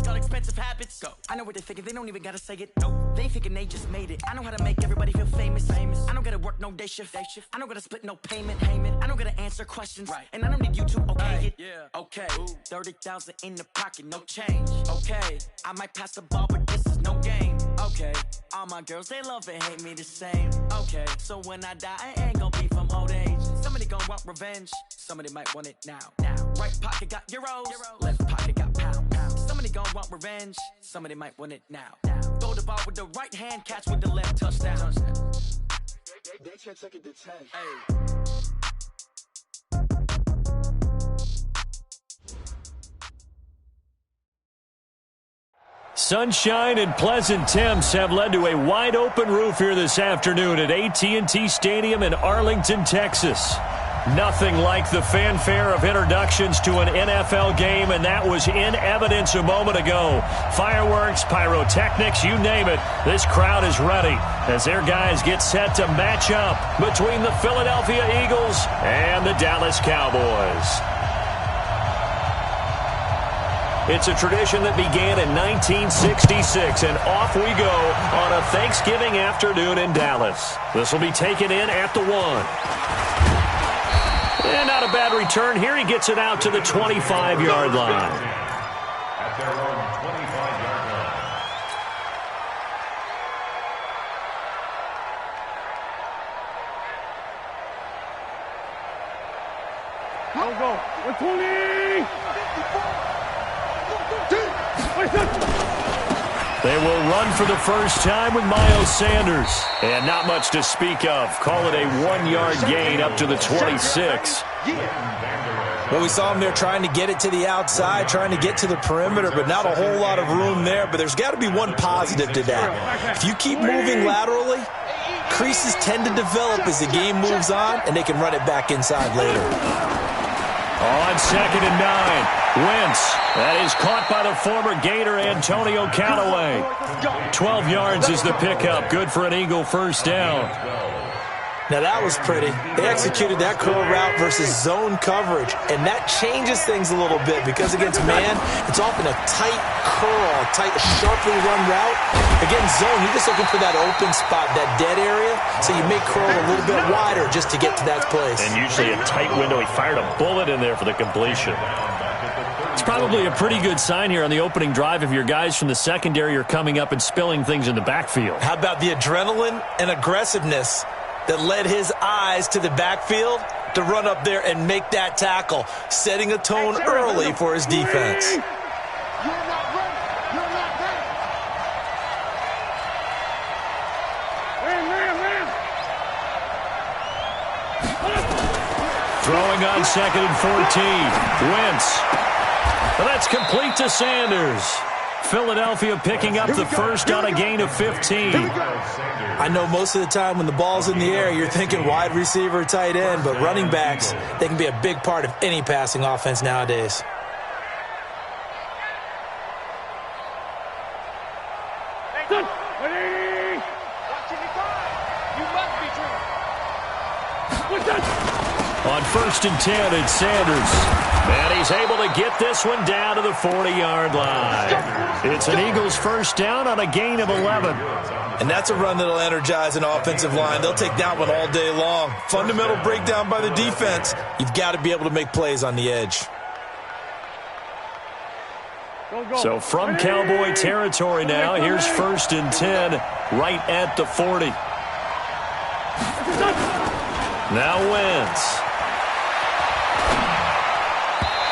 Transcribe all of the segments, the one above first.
got expensive habits. Go. I know what they're thinking, they don't even gotta say it. Nope. They thinking they just made it. I know how to make everybody feel famous. I don't gotta work no day shift. I don't gotta split no payment. I don't gotta answer questions. Right. And I don't need you to okay it. Yeah. Okay. 30,000 in the pocket, no change. Okay. I might pass the ball, but this is no game. Okay. All my girls, they love and hate me the same. Okay. So when I die, I ain't gonna be from old age. Somebody gon' want revenge. Somebody might want it now. Right pocket got euros. Left pocket got pounds. Somebody gon' want revenge. Somebody might want it now. Throw the ball with the right hand, catch with the left, touchdown. They can't take it to 10. Hey. Sunshine and pleasant temps have led to a wide-open roof here this afternoon at AT&T Stadium in Arlington, Texas. Nothing like the fanfare of introductions to an NFL game, and that was in evidence a moment ago. Fireworks, pyrotechnics, you name it. This crowd is ready as their guys get set to match up between the Philadelphia Eagles and the Dallas Cowboys. It's a tradition that began in 1966, and off we go on a Thanksgiving afternoon in Dallas. This will be taken in at the 1. And not a bad return here. He gets it out to the 25-yard line. At their own 25-yard line. Go. 20. They will run for the first time with Miles Sanders. And not much to speak of. Call it a 1-yard gain up to the 26. Well, we saw him there trying to get it to the outside, trying to get to the perimeter, but not a whole lot of room there. But there's got to be one positive to that. If you keep moving laterally, creases tend to develop as the game moves on, and they can run it back inside later. On 2nd and 9, Wentz. That is caught by the former Gator Antonio Callaway. 12 yards is the pickup. Good for an Eagle first down. Now that was pretty. They executed that curl route versus zone coverage, and that changes things a little bit because against man, it's often a tight curl, tight, sharply run route. Against zone, you're just looking for that open spot, that dead area, so you may curl a little bit wider just to get to that place. And usually a tight window. He fired a bullet in there for the completion. It's probably a pretty good sign here on the opening drive if your guys from the secondary are coming up and spilling things in the backfield. How about the adrenaline and aggressiveness that led his eyes to the backfield to run up there and make that tackle, setting a tone early for his defense. Throwing on 2nd and 14. Wentz. Well, that's complete to Sanders. Philadelphia picking up the first on a gain of 15. I know most of the time when the ball's in the air, you're thinking wide receiver, tight end, but running backs, they can be a big part of any passing offense nowadays. On 1st and 10, it's Sanders. And he's able to get this one down to the 40-yard line. It's an Eagles first down on a gain of 11. And that's a run that'll energize an offensive line. They'll take that one all day long. Fundamental breakdown by the defense. You've got to be able to make plays on the edge. So from Cowboy territory now, here's 1st and 10 right at the 40. Now Wentz.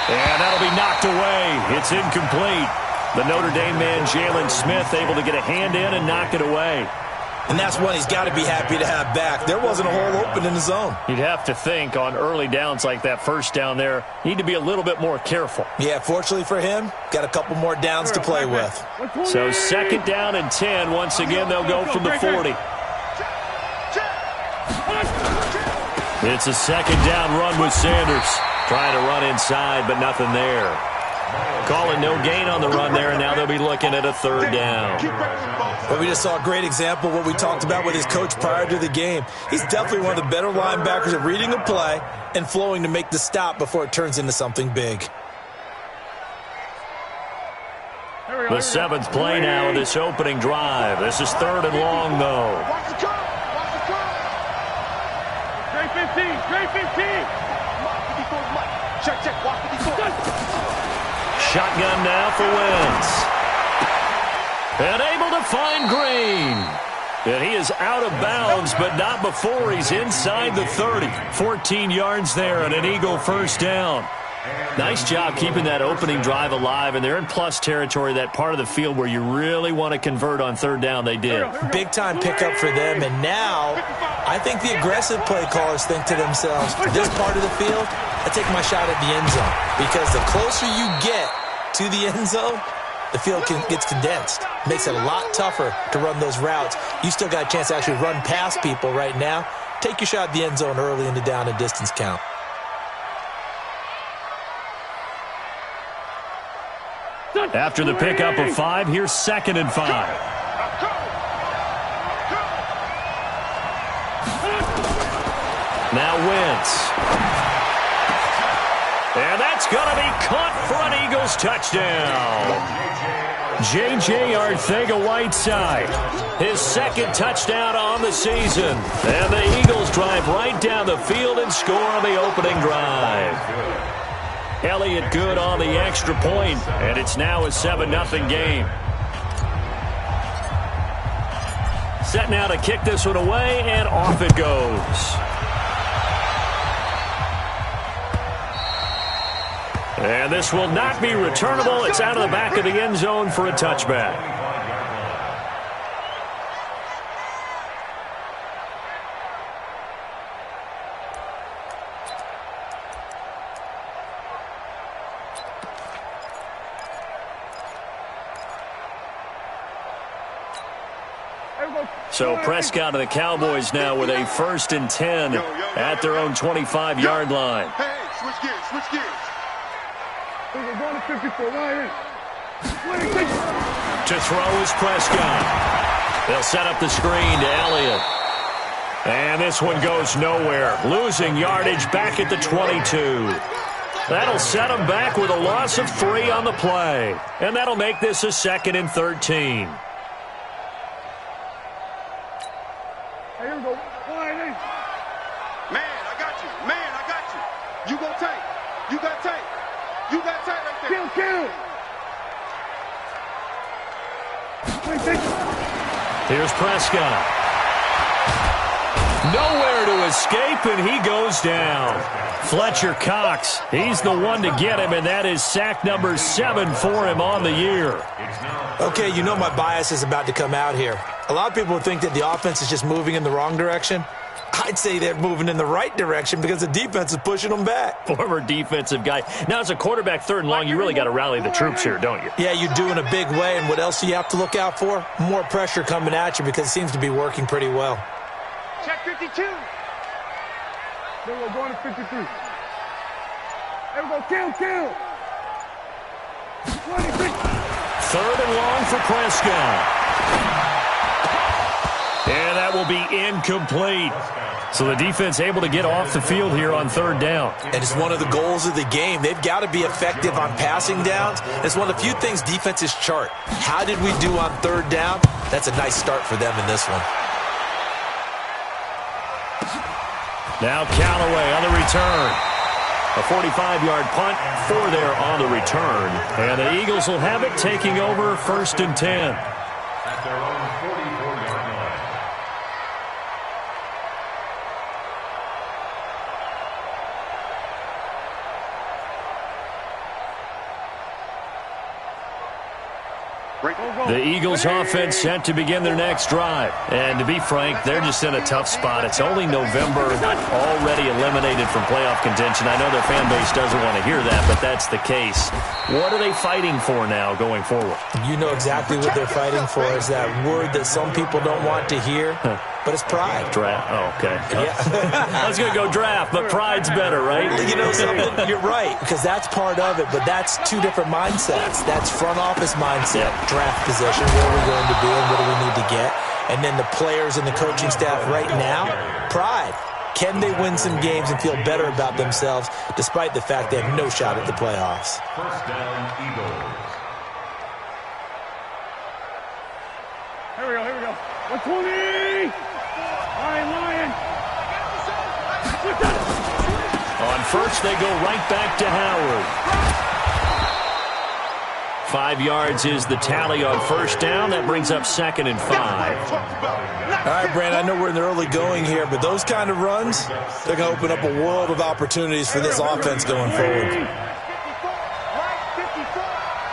And that'll be knocked away. It's incomplete. The Notre Dame man, Jalen Smith, able to get a hand in and knock it away. And that's one he's got to be happy to have back. There wasn't a hole open in the zone. You'd have to think on early downs like that first down there, need to be a little bit more careful. Yeah, fortunately for him, got a couple more downs to play with. So 2nd down and 10. Once again, they'll go from the 40. It's a 2nd down run with Sanders. Trying to run inside, but nothing there. Calling no gain on the run there, and now they'll be looking at a 3rd down. Well, we just saw a great example of what we talked about with his coach prior to the game. He's definitely one of the better linebackers at reading a play and flowing to make the stop before it turns into something big. The seventh play now of this opening drive. This is 3rd and long, though. Watch the curve. Watch the curve. Straight 15. Straight 15. Check, check. Watch 54. Shotgun now for Wentz. And able to find Green. And he is out of bounds, but not before he's inside the 30. 14 yards there and an Eagle first down. Nice job keeping that opening drive alive, and they're in plus territory, that part of the field where you really want to convert on 3rd down. They did. Big-time pickup for them, and now I think the aggressive play callers think to themselves, for this part of the field, I take my shot at the end zone, because the closer you get to the end zone, the field gets condensed. Makes it a lot tougher to run those routes. You still got a chance to actually run past people right now. Take your shot at the end zone early in the down and distance count. After the pickup of 5, here's 2nd and 5. Now Wentz. And that's going to be caught for an Eagles touchdown. J.J. Arcega-Whiteside, his 2nd touchdown on the season. And the Eagles drive right down the field and score on the opening drive. Elliott good on the extra point, and it's now a 7-0 game. Set now to kick this one away, and off it goes. And this will not be returnable. It's out of the back of the end zone for a touchback. So Prescott and the Cowboys now with a 1st and 10 at their own 25-yard line. Hey, switch gears, switch gears. We're going to 54, right here. To throw is Prescott. They'll set up the screen to Elliott. And this one goes nowhere. Losing yardage back at the 22. That'll set them back with a loss of 3 on the play. And that'll make this a 2nd and 13. Here we go. Man, I got you. Man, I got you. You go tight. You got tight. You got tight right there. Kill. Here's Prescott. Nowhere to escape, and he goes down. Fletcher Cox, he's the one to get him, and that is sack number 7 for him on the year. Okay, you know my bias is about to come out here. A lot of people think that the offense is just moving in the wrong direction. I'd say they're moving in the right direction because the defense is pushing them back. Former defensive guy. Now, as a quarterback 3rd and long, you really got to rally the troops here, don't you? Yeah, you do in a big way, and what else do you have to look out for? More pressure coming at you because it seems to be working pretty well. Check 52. Then we're going to 53. There we go. Kill. 23. 3rd and long for Prescott. And that will be incomplete. So the defense able to get off the field here on 3rd down. And it's one of the goals of the game. They've got to be effective on passing downs. It's one of the few things defenses chart. How did we do on 3rd down? That's a nice start for them in this one. Now Callaway on the return. A 45-yard punt for there on the return. And the Eagles will have it, taking over 1st and 10. At their own 44-yard line. The Eagles offense set to begin their next drive. And to be frank, they're just in a tough spot. It's only November, already eliminated from playoff contention. I know their fan base doesn't want to hear that, but that's the case. What are they fighting for now going forward? You know exactly what they're fighting for is that word that some people don't want to hear, but it's pride. Draft. Oh, okay. Yeah. I was going to go draft, but pride's better, right? You know something? You're right, because that's part of it, but that's two different mindsets. That's front office mindset, draft position, where we're going to be and what do we need to get. And then the players and the coaching staff right now, pride. Can they win some games and feel better about themselves despite the fact they have no shot at the playoffs? First down, Eagles. 120. Lion. On first, they go right back to Howard. 5 yards is the tally on first down. That brings up 2nd and 5. All right, Brandon, I know we're in the early going here, but those kind of runs, they're going to open up a world of opportunities for this offense going forward. 54, right 54.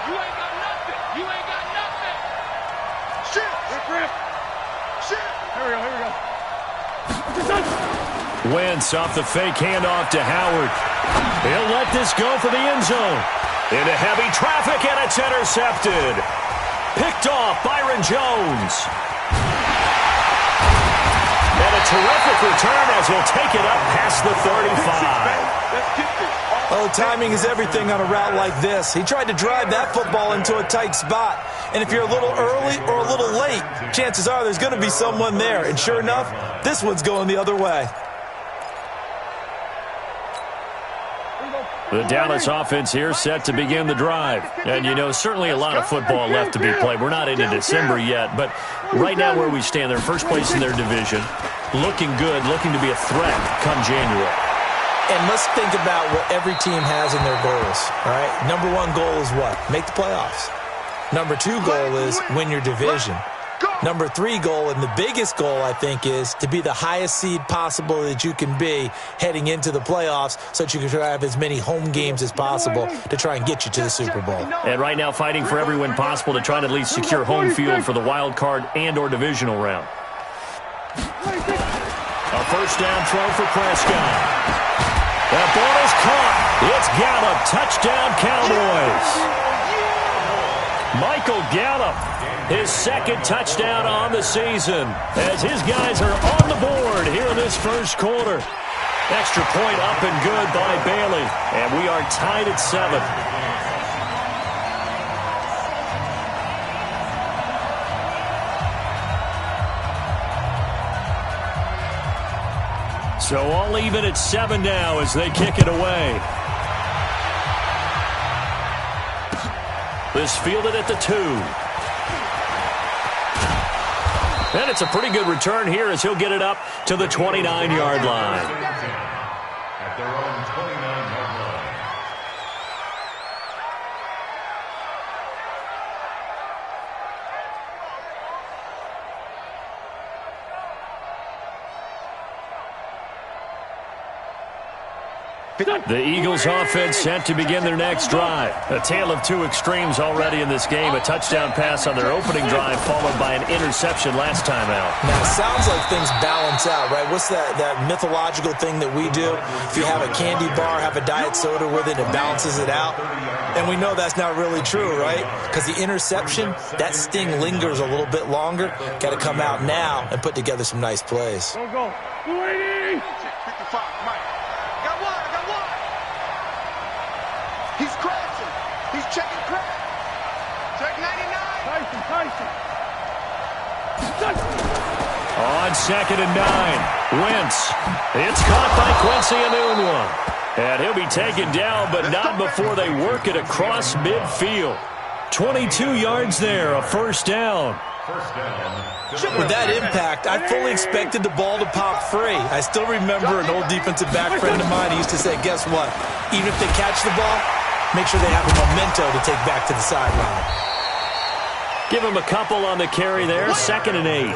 You ain't got nothing. You ain't got nothing. Shift. Rip. Shift. Here we go. Wentz off the fake handoff to Howard. He'll let this go for the end zone. Into heavy traffic, and it's intercepted. Picked off Byron Jones. And a terrific return as he'll take it up past the 35. Oh, timing is everything on a route like this. He tried to drive that football into a tight spot. And if you're a little early or a little late, chances are there's going to be someone there. And sure enough, this one's going the other way. The Dallas offense here set to begin the drive. And, you know, certainly a lot of football left to be played. We're not into December yet, but right now where we stand, they're first place in their division, looking good, looking to be a threat come January. And let's think about what every team has in their goals, all right? Number 1 goal is what? Make the playoffs. Number 2 goal is win your division. Number 3 goal, and the biggest goal, I think, is to be the highest seed possible that you can be heading into the playoffs so that you can try to have as many home games as possible to try and get you to the Super Bowl. And right now fighting for every win possible to try to at least secure home field for the wild card and or divisional round. A first down throw for Prescott. That ball is caught. It's Gallup. Touchdown, Cowboys. Michael Gallup, his 2nd touchdown on the season, as his guys are on the board here in this first quarter. Extra point up and good by Bailey, and we are tied at 7. So all even at 7 now as they kick it away. This fielded at the 2. And it's a pretty good return here as he'll get it up to the 29-yard line. At their own 29-yard line. The Eagles offense set to begin their next drive. A tale of 2 extremes already in this game. A touchdown pass on their opening drive followed by an interception last time out. Now, it sounds like things balance out, right? What's that mythological thing that we do? If you have a candy bar, have a diet soda with it, it balances it out. And we know that's not really true, right? Because the interception, that sting lingers a little bit longer. Got to come out now and put together some nice plays. Go. 280. 55, Mike. He's crashing. He's checking crash. Check 99. Tyson. On 2nd and 9, Wentz. It's caught by Quincy Enunwa. And he'll be taken down, but not before they work it across midfield. 22 yards there, a first down. With that impact, I fully expected the ball to pop free. I still remember an old defensive back friend of mine. He used to say, guess what? Even if they catch the ball, make sure they have a memento to take back to the sideline. Give him a couple on the carry there, 2nd and 8.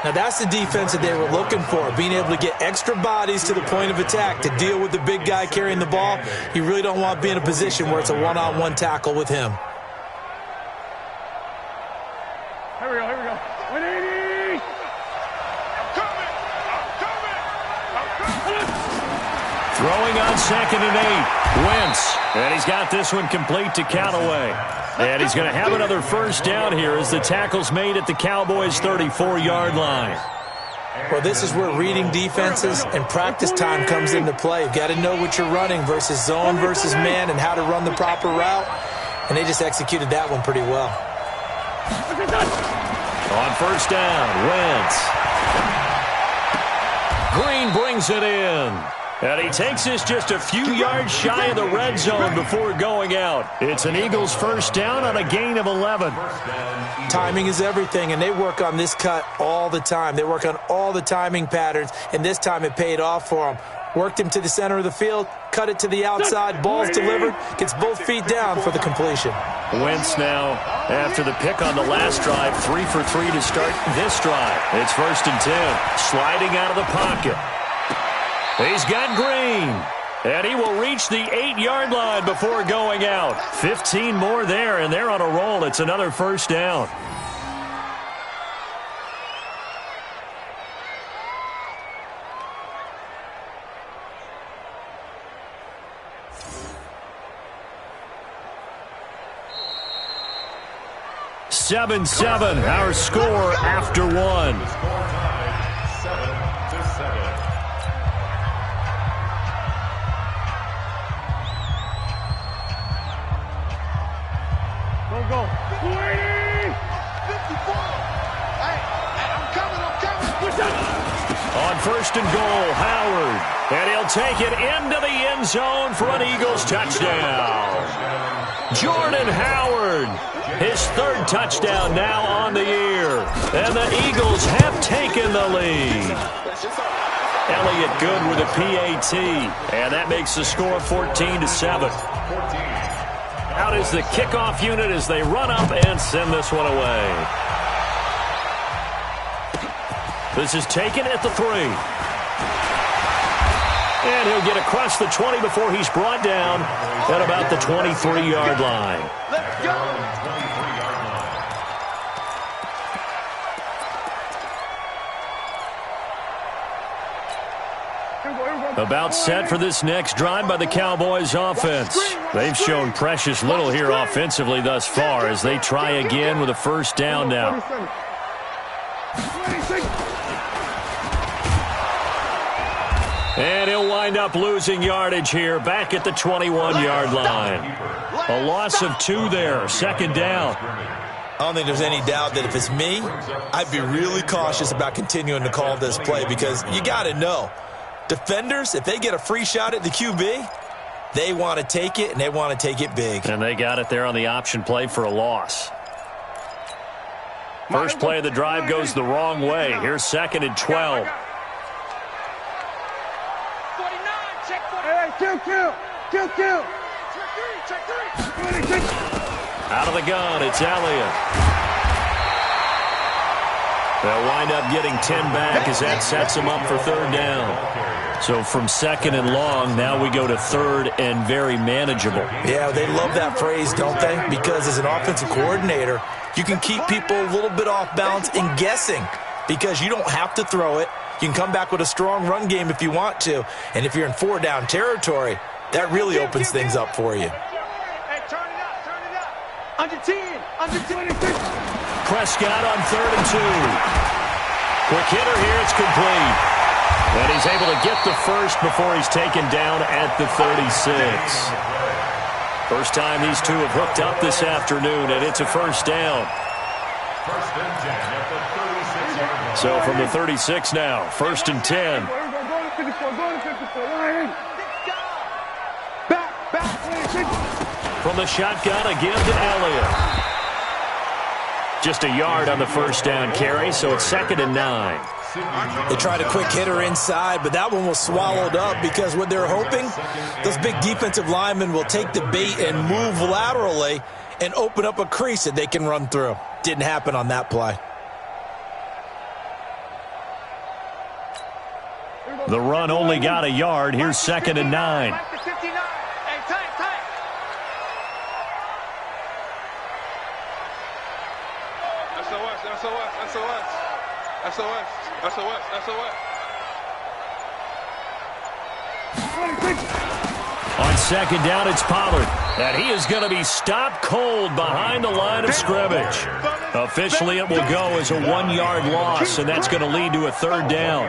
Now, that's the defense that they were looking for, being able to get extra bodies to the point of attack to deal with the big guy carrying the ball. You really don't want to be in a position where it's a one-on-one tackle with him. Here we go. 180. I'm coming. Throwing on 2nd and 8, Wentz. And he's got this one complete to Callaway. And he's going to have another first down here as the tackle's made at the Cowboys' 34-yard line. Well, this is where reading defenses and practice time comes into play. You've got to know what you're running versus zone versus man and how to run the proper route. And they just executed that one pretty well. On first down, Wentz. Green brings it in. And he takes this just a few yards shy of the red zone before going out. It's an Eagles first down on a gain of 11. Timing is everything, and they work on this cut all the time. They work on all the timing patterns, and this time it paid off for them. Worked him to the center of the field, cut it to the outside, ball's delivered, gets both feet down for the completion. Wentz now, after the pick on the last drive, 3 for 3 to start this drive. It's 1st and 10, sliding out of the pocket. He's got Green, and he will reach the 8-yard line before going out. 15 more there, and they're on a roll. It's another first down. Seven, our score after one. Score tied 7-7. Go. 20! 54! Hey, I'm coming. On 1st and goal, Howard. And he'll take it into the end zone for an Eagles touchdown. Jordan Howard, his 3rd touchdown now on the year. And the Eagles have taken the lead. Elliott good with a PAT. And that makes the score 14-7. Out is the kickoff unit as they run up and send this one away. This is taken at the 3. And he'll get across the 20 before he's brought down at about the 23-yard line. Let's go! About set for this next drive by the Cowboys offense. They've shown precious little here offensively thus far as they try again with a first down now. And he'll wind up losing yardage here back at the 21-yard line. A loss of 2 there, 2nd down. I don't think there's any doubt that if it's me, I'd be really cautious about continuing to call this play because you got to know. Defenders, if they get a free shot at the QB, they want to take it, and they want to take it big. And they got it there on the option play for a loss. First play of the drive goes the wrong way. Here's 2nd and 12. 49, check 49. Hey, kill. Check 3. Out of the gun, it's Elliott. They'll wind up getting 10 back as that sets them up for 3rd down. So from 2nd and long, now we go to 3rd and very manageable. Yeah, they love that phrase, don't they? Because as an offensive coordinator, you can keep people a little bit off balance and guessing because you don't have to throw it. You can come back with a strong run game if you want to. And if you're in 4-down territory, that really opens things up for you. Hey, turn it up. Under 10, under 26. Prescott on 3rd and 2. Quick hitter here, it's complete. And he's able to get the first before he's taken down at the 36. First time these two have hooked up this afternoon, and it's a first down. 1st and 10 at the 36-yard line. So from the 36 now, 1st and 10. From the shotgun again to Elliott. Just a yard on the first down carry, so it's 2nd and 9. They tried a quick hitter inside, but that one was swallowed up because what they're hoping, those big defensive linemen will take the bait and move laterally and open up a crease that they can run through. Didn't happen on that play. The run only got a yard. Here's 2nd and 9. On 2nd down, it's Pollard. And he is going to be stopped cold behind the line of scrimmage. Officially, it will go as a 1-yard loss, and that's going to lead to a 3rd down.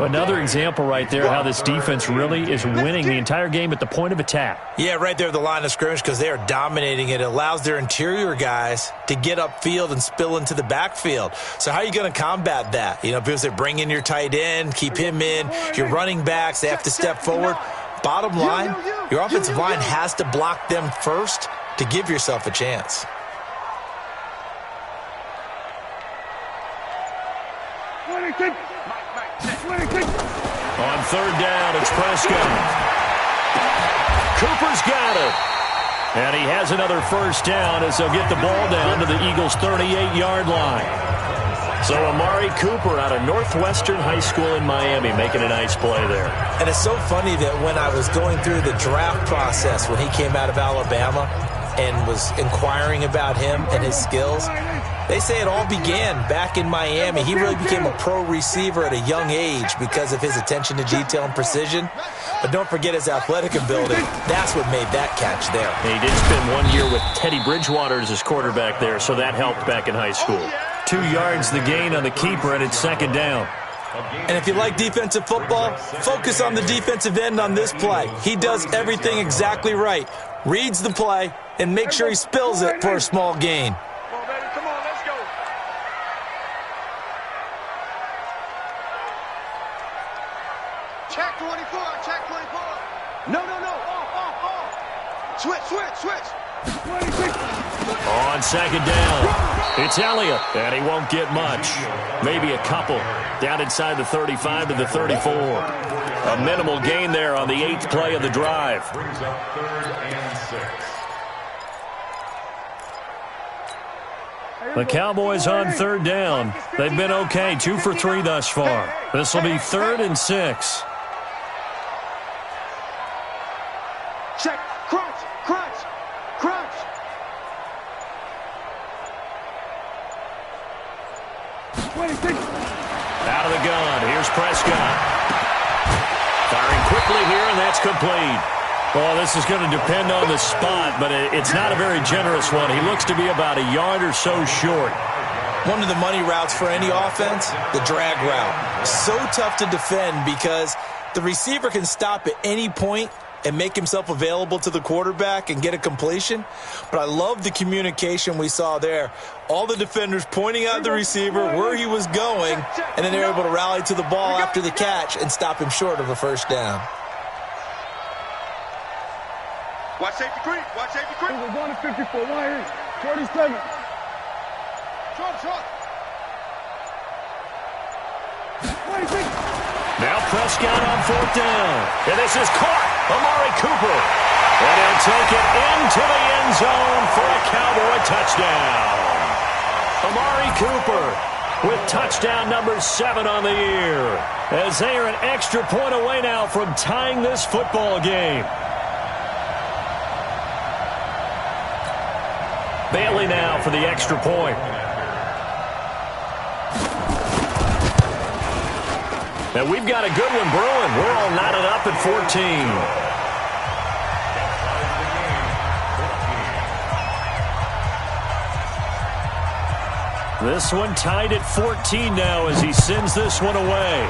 Another example right there how this defense really is winning the entire game at the point of attack. Yeah, right there at the line of scrimmage because they are dominating it. It allows their interior guys to get upfield and spill into the backfield. So how are you going to combat that? You know, because they bring in your tight end, keep him in, your running backs, they have to step forward. Bottom line, your offensive line has to block them first to give yourself a chance. On 3rd down, it's Prescott. Cooper's got it. And he has another 1st down as they'll get the ball down to the Eagles' 38-yard line. So Amari Cooper out of Northwestern High School in Miami making a nice play there. And it's so funny that when I was going through the draft process when he came out of Alabama and was inquiring about him and his skills, they say it all began back in Miami. He really became a pro receiver at a young age because of his attention to detail and precision. But don't forget his athletic ability. That's what made that catch there. And he did spend 1 year with Teddy Bridgewater as his quarterback there, so that helped back in high school. 2 yards the gain on the keeper, and it's 2nd down. And if you like defensive football, focus on the defensive end on this play. He does everything exactly right. Reads the play and makes sure he spills it for a small gain. Come on, let's go. Check 24, check 24. No. Off. Switch. On 2nd down, it's Elliott, and he won't get much. Maybe a couple. Down inside the 35 to the 34. A minimal gain there on the 8th play of the drive. Brings up 3rd and 6. The Cowboys on 3rd down. They've been okay, 2 for 3 thus far. This will be 3rd and 6. Check. Crunch. Out of the gun, here's Prescott. Firing quickly here, and that's complete. Well, this is going to depend on the spot, but it's not a very generous one. He looks to be about a yard or so short. One of the money routes for any offense, the drag route. So tough to defend because the receiver can stop at any point and make himself available to the quarterback and get a completion. But I love the communication we saw there. All the defenders pointing out the receiver, where he was going, and then they're able to rally to the ball after the catch and stop him short of a 1st down. Watch safety creep. We're going to 54. 47. Short. Now Prescott on 4th down. And this is caught. Amari Cooper. And he'll take it into the end zone for a Cowboy touchdown. Amari Cooper with touchdown number 7 on the year. As they are an extra point away now from tying this football game. Bailey now for the extra point. And we've got a good one brewing. We're all knotted up at 14. This one tied at 14 now as he sends this one away.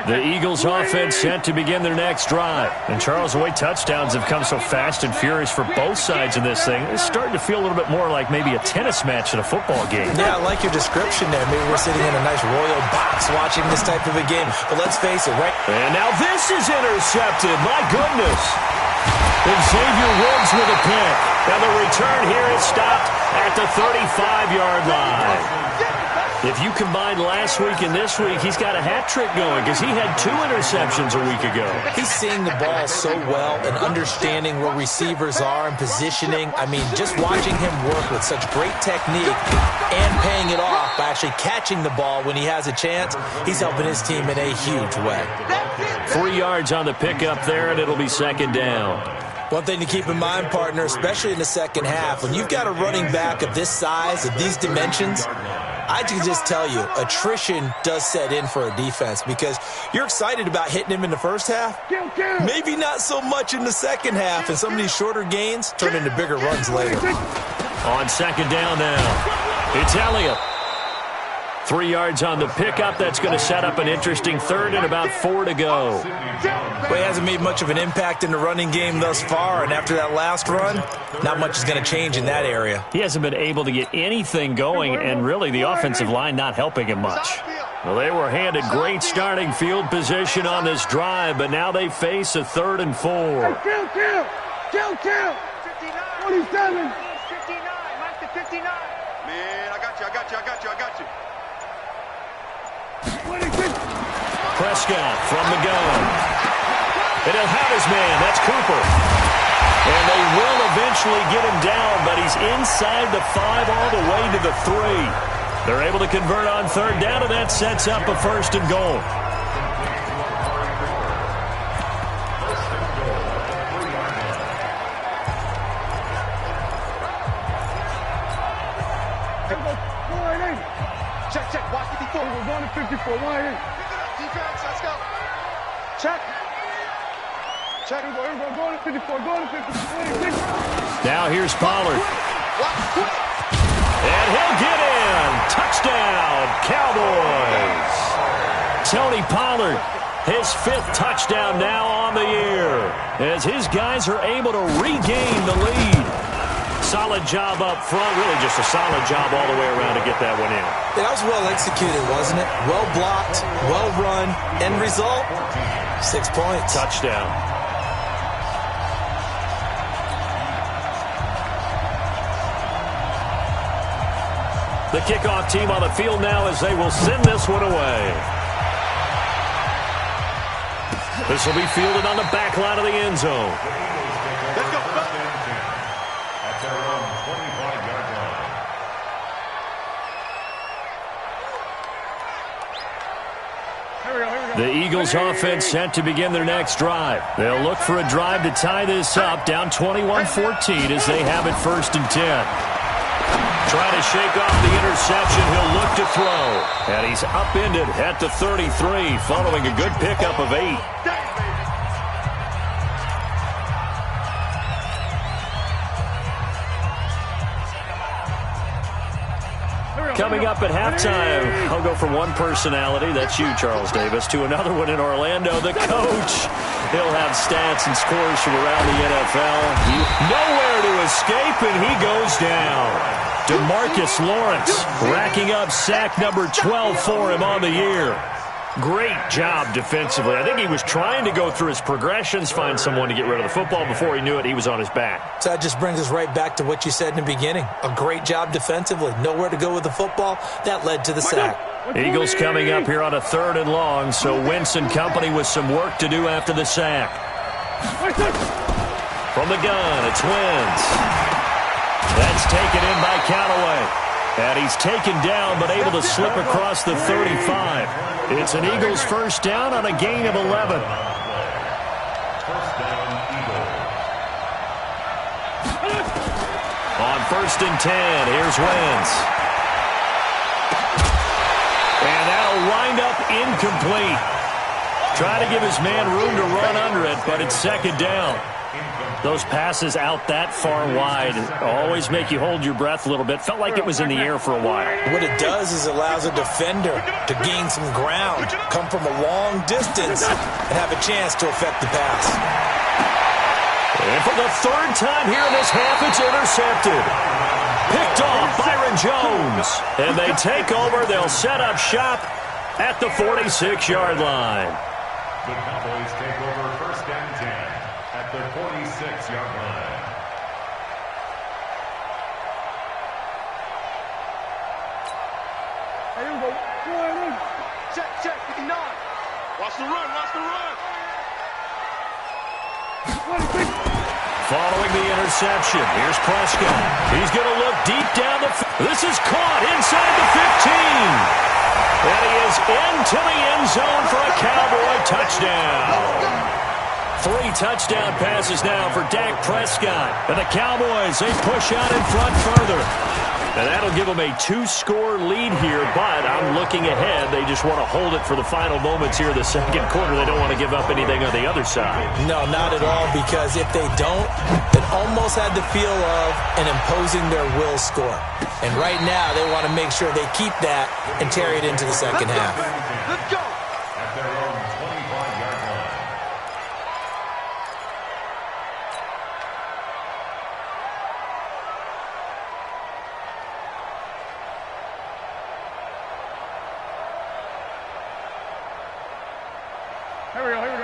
The Eagles offense set to begin their next drive. And Charles, the way touchdowns have come so fast and furious for both sides in this thing, it's starting to feel a little bit more like maybe a tennis match in a football game. Yeah, I like your description there. Maybe we're sitting in a nice royal box watching this type of a game. But let's face it, right? And now this is intercepted. My goodness. And Xavier Woods with a pick. And the return here is stopped at the 35-yard line. If you combine last week and this week, he's got a hat trick going because he had 2 interceptions a week ago. He's seeing the ball so well and understanding where receivers are and positioning. I mean, just watching him work with such great technique and paying it off by actually catching the ball when he has a chance, he's helping his team in a huge way. 3 yards on the pickup there, and it'll be 2nd down. One thing to keep in mind, partner, especially in the second half, when you've got a running back of this size, of these dimensions, I can just tell you, attrition does set in for a defense because you're excited about hitting him in the first half. Maybe not so much in the second half, and some of these shorter gains turn into bigger runs later. On second down now, it's Elliott. 3 yards on the pickup. That's going to set up an interesting third and about 4 to go. Well, he hasn't made much of an impact in the running game thus far, and after that last run, not much is going to change in that area. He hasn't been able to get anything going, and really the offensive line not helping him much. Well, they were handed great starting field position on this drive, but now they face a 3rd and 4. Kill. 27. 59. Mark the 59. Man, I got you. Prescott from the gun. And he'll have his man. That's Cooper. And they will eventually get him down, but he's inside the 5 all the way to the 3. They're able to convert on 3rd down, and that sets up a 1st and goal. Check. Watch 54. We're going to 54. Wide in. Defense, let's go. Check. We're going to 54. Going to 54. Now here's Pollard. And he'll get in. Touchdown, Cowboys. Tony Pollard, his 5th touchdown now on the year, as his guys are able to regain the lead. Solid job up front, really just a solid job all the way around to get that one in. That was well executed, wasn't it? Well blocked, well run. End result, 6 points. Touchdown. The kickoff team on the field now as they will send this one away. This will be fielded on the back line of the end zone. Let's go. At their own 25-yard line. The Eagles offense set to begin their next drive. They'll look for a drive to tie this up, down 21-14 as they have it 1st and 10. Try to shake off the interception. He'll look to throw. And he's upended at the 33 following a good pickup of 8. Coming up at halftime, I'll go from one personality, that's you, Charles Davis, to another one in Orlando, the coach. He'll have stats and scores from around the NFL. Nowhere to escape, and he goes down. DeMarcus Lawrence racking up sack number 12 for him on the year. Great job defensively. I think he was trying to go through his progressions, find someone to get rid of the football. Before he knew it, he was on his back. So that just brings us right back to what you said in the beginning. A great job defensively. Nowhere to go with the football. That led to the sack. Eagles coming up here on a 3rd and long, so Wentz and company with some work to do after the sack. From the gun, it's Wentz. That's taken in by Callaway. And he's taken down, but able to slip across the 35. It's an Eagles 1st down on a gain of 11. 1st down, Eagles. On 1st and 10, here's Wentz. And that'll wind up incomplete. Try to give his man room to run under it, but it's 2nd down. Those passes out that far wide always make you hold your breath a little bit. Felt like it was in the air for a while. What it does is it allows a defender to gain some ground, come from a long distance, and have a chance to affect the pass. And for the 3rd time here in this half, it's intercepted. Picked off Byron Jones. And they take over. They'll set up shop at the 46-yard line. The Cowboys take over 1st and 10 at the 46-yard line. Here we go. Check, 59. Watch the run. Following the interception, here's Prescott. He's going to look deep down the field. This is caught inside the 15. And he is into the end zone for a Cowboy touchdown. 3 touchdown passes now for Dak Prescott. And the Cowboys, they push out in front further. And that'll give them a 2-score lead here, but I'm looking ahead. They just want to hold it for the final moments here in the second quarter. They don't want to give up anything on the other side. No, not at all, because if they don't, it almost had the feel of an imposing their will score. And right now, they want to make sure they keep that and carry it into the second half. Let's go. At their own 25-yard line.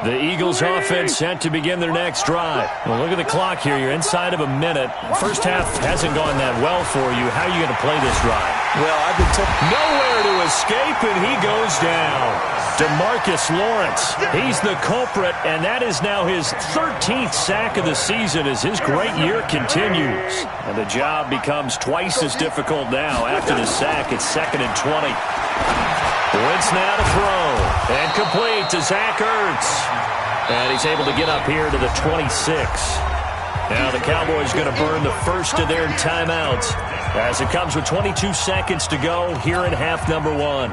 The Eagles offense set to begin their next drive. Well, look at the clock here. You're inside of a minute. First half hasn't gone that well for you. How are you going to play this drive? Well, I've been told Nowhere to escape, and he goes down. DeMarcus Lawrence, he's the culprit, and that is now his 13th sack of the season as his great year continues. And the job becomes twice as difficult now. After the sack, it's 2nd and 20. Wentz now to throw. And complete to Zach Ertz. And he's able to get up here to the 26. Now the Cowboys going to burn the first of their timeouts as it comes with 22 seconds to go here in half number 1.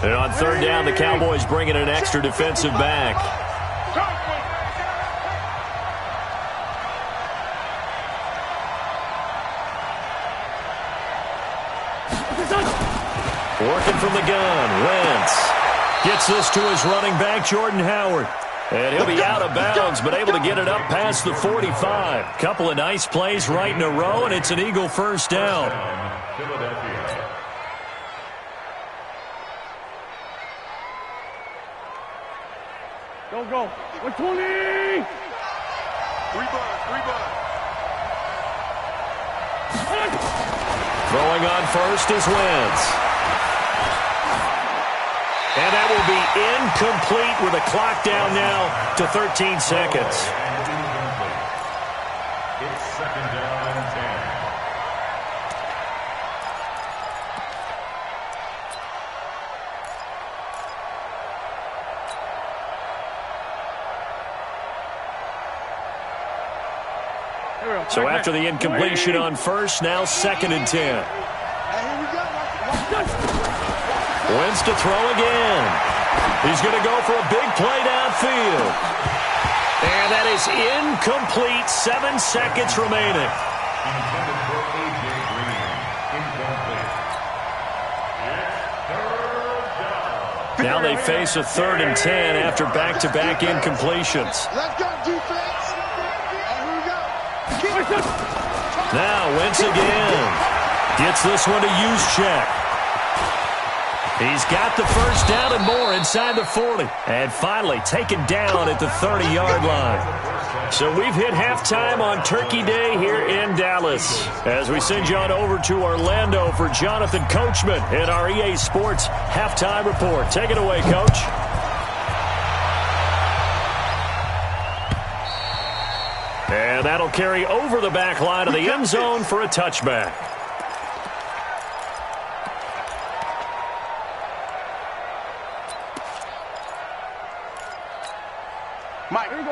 And on 3rd down, the Cowboys bring in an extra defensive back. Working from the gun, Wentz gets this to his running back, Jordan Howard. And he'll be out of bounds, but able to get it up past the 45. Couple of nice plays right in a row, and it's an Eagle first down. Philadelphia. Go. 120. Rebuy. Throwing on first is Wentz. And that will be incomplete with a clock down now to 13 seconds. It's 2nd down and 10. So after the incompletion on first, now 2nd and 10. Wentz to throw again. He's going to go for a big play downfield. And that is incomplete. 7 seconds remaining. Intended for A.J. Green. Incomplete. It's 3rd down. Now they face a 3rd and 10 after back-to-back incompletions. Let's go, defense. And here we go. Now Wentz again. Gets this one to Juszczyk. He's got the first down and more inside the 40. And finally taken down at the 30-yard line. So we've hit halftime on Turkey Day here in Dallas. As we send you on over to Orlando for Jonathan Coachman in our EA Sports Halftime Report. Take it away, Coach. And that'll carry over the back line of the end zone for a touchback.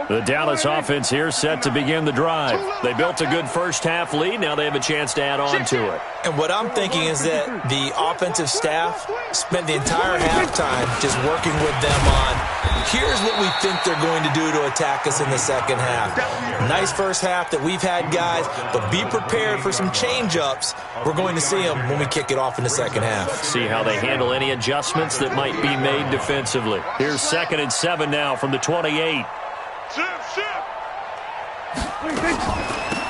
The Dallas offense here set to begin the drive. They built a good first half lead. Now they have a chance to add on to it. And what I'm thinking is that the offensive staff spent the entire halftime just working with them on, here's what we think they're going to do to attack us in the second half. Nice first half that we've had, guys, but be prepared for some change-ups. We're going to see them when we kick it off in the second half. See how they handle any adjustments that might be made defensively. Here's 2nd and 7 now from the 28.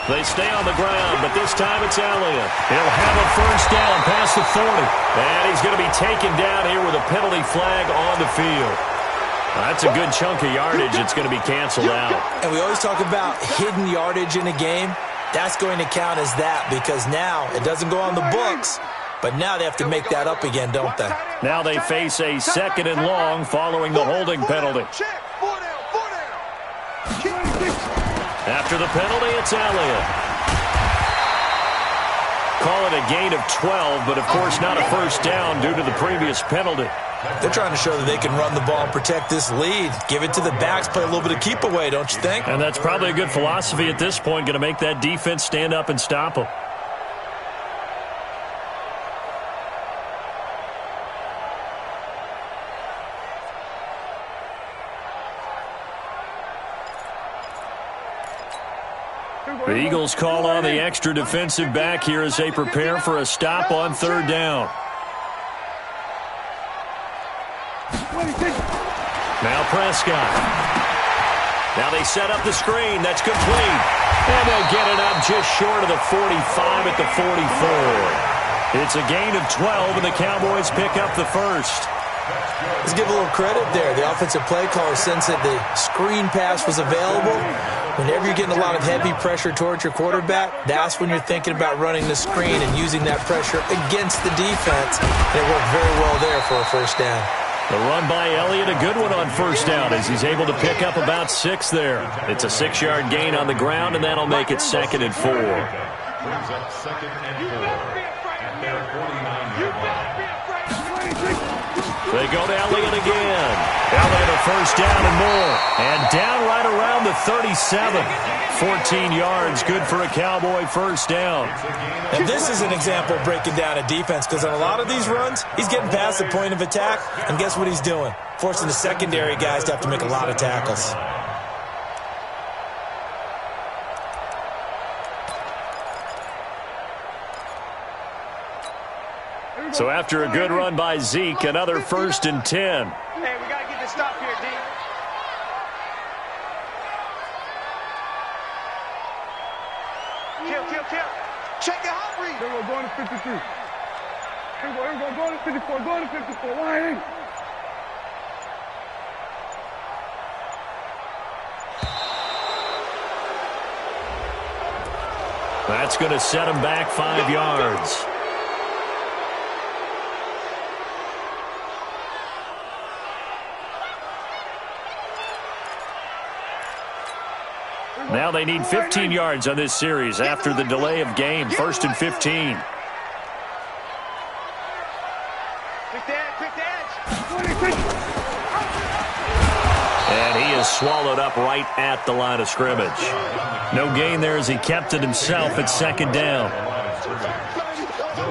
They stay on the ground, but this time it's Elliott. He'll have a first down past the 40. And he's going to be taken down here with a penalty flag on the field. That's a good chunk of yardage. It's going to be canceled out. And we always talk about hidden yardage in a game. That's going to count as that because now it doesn't go on the books, but now they have to make that up again, don't they? Now they face a 2nd and long following the holding penalty. Check. 4 down. After the penalty, it's Elliott. Call it a gain of 12, but of course not a first down due to the previous penalty. They're trying to show that they can run the ball and protect this lead. Give it to the backs, play a little bit of keep away, don't you think? And that's probably a good philosophy at this point, going to make that defense stand up and stop them. The Eagles call on the extra defensive back here as they prepare for a stop on third down. Now Prescott. Now they set up the screen. That's complete. And they'll get it up just short of the 45 at the 44. It's a gain of 12, and the Cowboys pick up the first. Let's give a little credit there. The offensive play caller sensed that the screen pass was available. Whenever you're getting a lot of heavy pressure towards your quarterback, that's when you're thinking about running the screen and using that pressure against the defense. And it worked very well there for a first down. The run by Elliott, a good one on first down as he's able to pick up about 6 there. It's a 6-yard gain on the ground, and that'll make it 2nd and 4. Brings up 2nd and 4 at their 49-yard line. They go to Elliott again. Elliott a first down and more. And down right around the 37. 14 yards, good for a Cowboy first down. And this is an example of breaking down a defense, because on a lot of these runs, he's getting past the point of attack, and guess what he's doing? Forcing the secondary guys to have to make a lot of tackles. So after a good run by Zeke, another 1st and 10. Hey, we got to get this stop here, D. Kill. Check your hot read. Here we go, going to 53. Here we go, going to 54, going to 54. Why? That's going to set him back 5 yards. Now they need 15 yards on this series after the delay of game. 1st and 15. Quick the edge. And he is swallowed up right at the line of scrimmage. No gain there as he kept it himself at 2nd down. No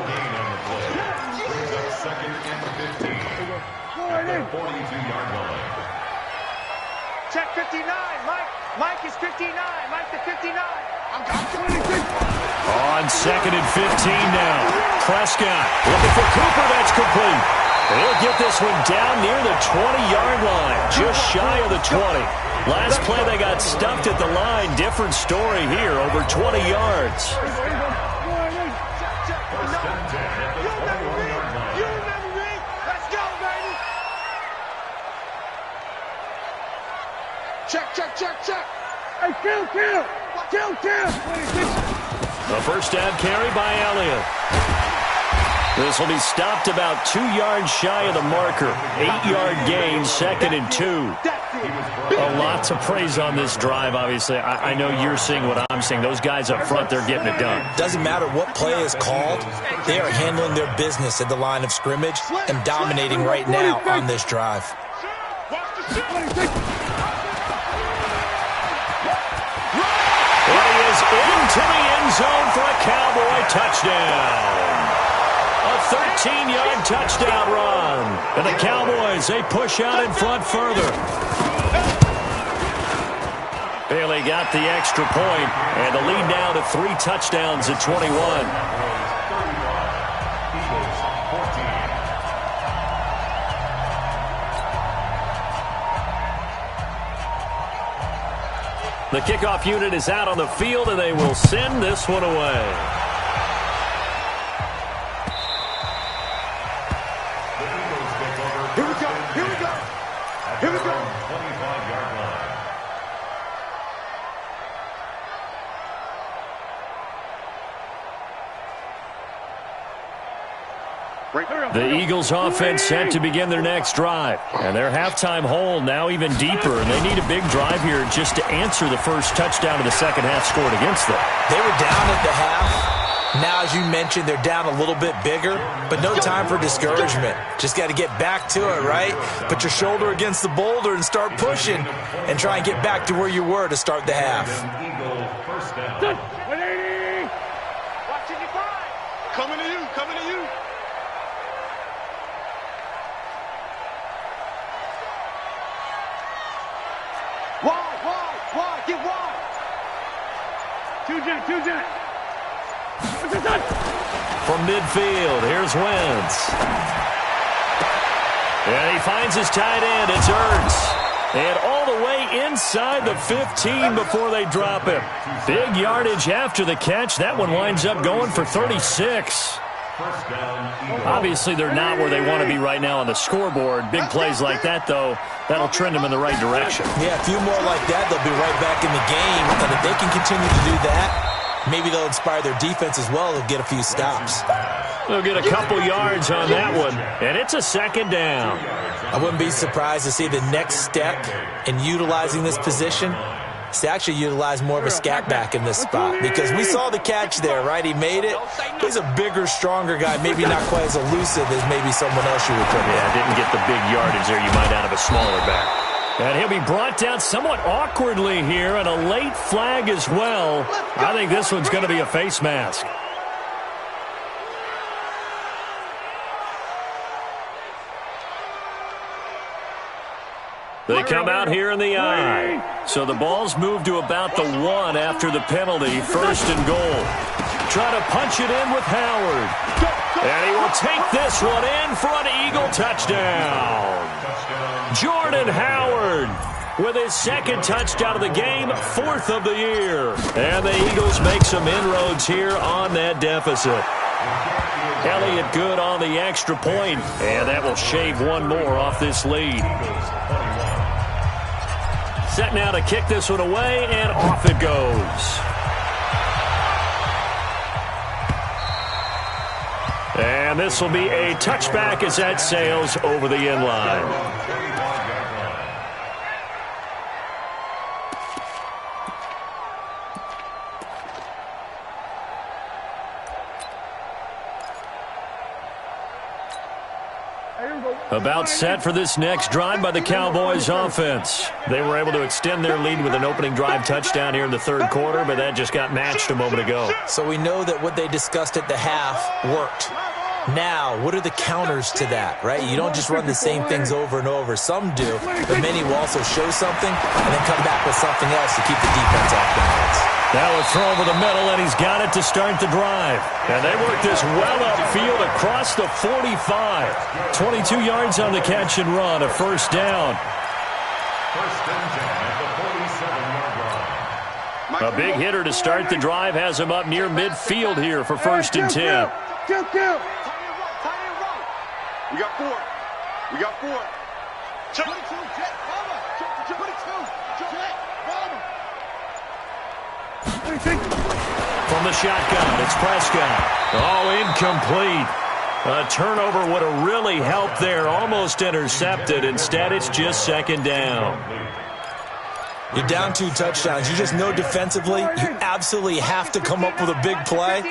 gain on the play. Brings up 2nd and 15 at their 42-yard line. Check 59, Mike. Mike is 59. Mike to 59. I'm 26. On 2nd and 15 now. Prescott looking for Cooper. That's complete. He'll get this one down near the 20-yard line, just shy of the 20. Last play they got stuffed at the line. Different story here, over 20 yards. First and 10 at the 21-yard line. You remember me? Let's go, baby. Check. Hey, kill. 26. The first down carry by Elliott. This will be stopped about 2 yards shy of the marker. 8-yard gain, 2nd and 2. A lot to praise on this drive, obviously. I know you're seeing what I'm seeing. Those guys up front, they're getting it done. Doesn't matter what play is called, they are handling their business at the line of scrimmage and dominating right now on this drive. And he is into the end zone for a Cowboy touchdown. A 13-yard touchdown run. And the Cowboys, they push out in front further. Bailey got the extra point, and the lead now to 3 touchdowns at 21. The kickoff unit is out on the field, and they will send this one away. Here we go. 25-yard line. The Eagles offense set to begin their next drive. And their halftime hole now even deeper. And they need a big drive here just to answer the first touchdown of the second half scored against them. They were down at the half. Now, as you mentioned, they're down a little bit bigger, but no time for discouragement. Just got to get back to it, right? Put your shoulder against the boulder and start pushing and try and get back to where you were to start the half. Coming to you, coming to you. Wide, get wide. Two jet. From midfield, here's Wentz. And he finds his tight end. It's Ertz. And all the way inside the 15 before they drop him. Big yardage after the catch. That one winds up going for 36. Obviously, they're not where they want to be right now on the scoreboard. Big plays like that, though, that'll trend them in the right direction. Yeah, a few more like that, they'll be right back in the game. And if they can continue to do that, maybe they'll inspire their defense as well. They'll get a few stops. They'll get a couple yards on that one, and it's a second down. I wouldn't be surprised to see the next step in utilizing this position is to actually utilize more of a scat back in this spot, because we saw the catch there, right? He made it. He's a bigger, stronger guy, maybe not quite as elusive as maybe someone else you would put in. Yeah, didn't get the big yardage there you might out of a smaller back. And he'll be brought down somewhat awkwardly here, and a late flag as well. I think this one's going to be a face mask. They come out here in the I. So the ball's moved to about the 1 after the penalty. First and goal. Try to punch it in with Howard. And he will take this one in for an Eagle touchdown. Jordan Howard with his second touchdown of the game, 4th of the year. And the Eagles make some inroads here on that deficit. Elliott good on the extra point, and that will shave one more off this lead. Set now to kick this one away, and off it goes. And this will be a touchback as that sails over the end line. About set for this next drive by the Cowboys offense. They were able to extend their lead with an opening drive touchdown here in the third quarter, but that just got matched a moment ago. So we know that what they discussed at the half worked. Now, what are the counters to that, right? You don't just run the same things over and over. Some do, but many will also show something and then come back with something else to keep the defense off balance. That was throw over the middle, and he's got it to start the drive. And they work this well upfield across the 45. 22 yards on the catch and run, a first down. First and 10 at the 47-yard line. A big hitter to start the drive has him up near midfield here for first and 10. Kill. We got 4. We got 4. 22, jet, bomber. 22, jet, bomber. From the shotgun, it's Prescott. Oh, incomplete. A turnover would have really helped there. Almost intercepted. Instead, it's just second down. You're down 2 touchdowns. You just know defensively you absolutely have to come up with a big play.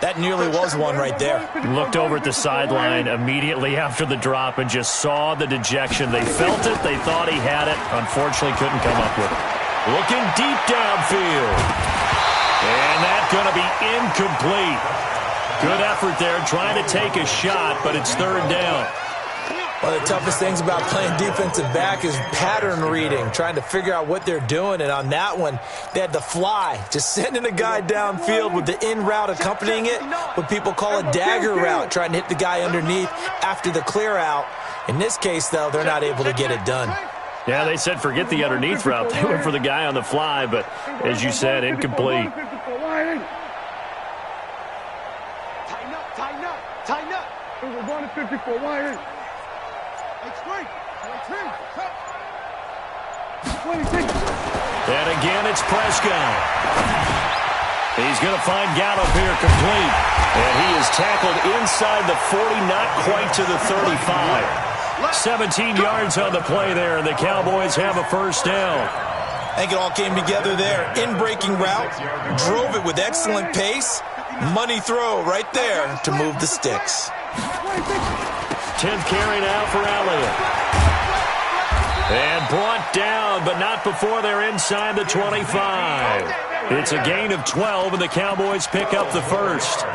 That nearly was one right there. Looked over at the sideline immediately after the drop and just saw the dejection. They felt it. They thought he had it. Unfortunately, couldn't come up with it. Looking deep downfield. And that's going to be incomplete. Good effort there, trying to take a shot, but it's third down. One of the toughest things about playing defensive back is pattern reading, trying to figure out what they're doing. And on that one, they had to fly, just sending a guy downfield with the in route accompanying it, what people call a dagger route, trying to hit the guy underneath after the clear out. In this case, though, they're not able to get it done. Yeah, they said forget the underneath route. They went for the guy on the fly, but as you said, incomplete. Tighten up. We're going to 54, wide in. 26. And again, it's Prescott. He's going to find Gallup here complete. And he is tackled inside the 40, not quite to the 35. 17 yards on the play there, and the Cowboys have a first down. I think it all came together there. In-breaking route, drove it with excellent pace. Money throw right there to move the sticks. 10th carry now for Elliott. And brought down, but not before they're inside the 25. It's a gain of 12, and the Cowboys pick up the first.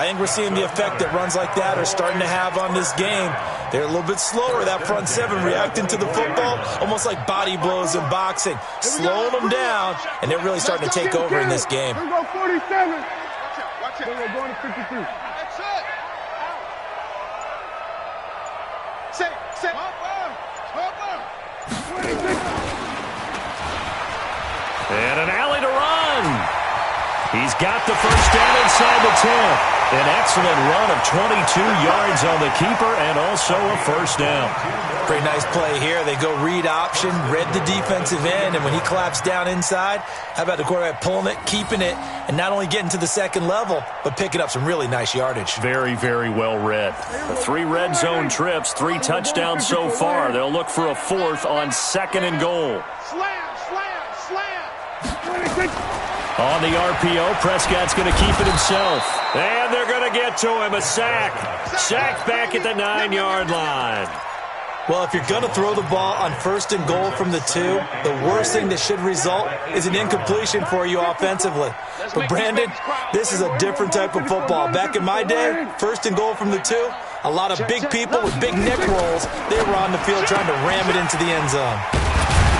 I think we're seeing the effect that runs like that are starting to have on this game. They're a little bit slower, that front seven, reacting to the football, almost like body blows in boxing. Slowing them down, and they're really starting to take over in this game. Here we go, 47. Watch it. We're going to 52. That's it. Set. Hopper. 26. And an alley to run. He's got the first down inside the 10. An excellent run of 22 yards on the keeper and also a first down. Pretty nice play here. They go read option, read the defensive end, and when he claps down inside, how about the quarterback pulling it, keeping it, and not only getting to the second level, but picking up some really nice yardage. Very, very well read. The 3 red zone trips, 3 touchdowns so far. They'll look for a 4th on 2nd and goal. Slam. 26. On the RPO, Prescott's going to keep it himself. And they're going to get to him. A sack. Sacked back at the 9-yard line. Well, if you're going to throw the ball on 1st and goal from the 2, the worst thing that should result is an incompletion for you offensively. But, Brandon, this is a different type of football. Back in my day, 1st and goal from the 2, a lot of big people with big neck rolls, they were on the field trying to ram it into the end zone.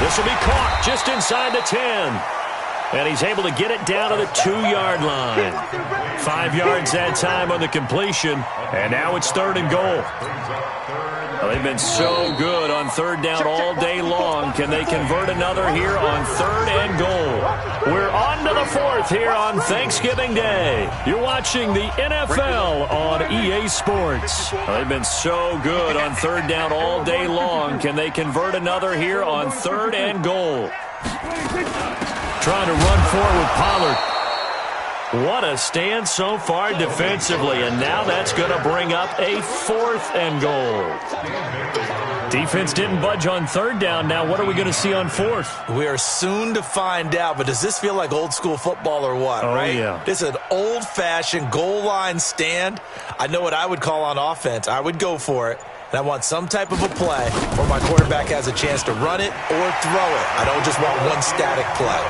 This will be caught just inside the 10. And he's able to get it down to the 2-yard line. 5 yards that time on the completion. And now it's 3rd and goal. Well, they've been so good on 3rd down all day long. Can they convert another here on 3rd and goal? We're on to the 4th here on Thanksgiving Day. You're watching the NFL on EA Sports. Well, they've been so good on 3rd down all day long. Can they convert another here on 3rd and goal? Trying to run forward with Pollard. What a stand so far defensively, and now that's going to bring up a 4th and goal. Defense didn't budge on 3rd down. Now what are we going to see on 4th? We are soon to find out, but does this feel like old school football or what, right? Yeah. This is an old-fashioned goal line stand. I know what I would call on offense. I would go for it. And I want some type of a play where my quarterback has a chance to run it or throw it. I don't just want one static play.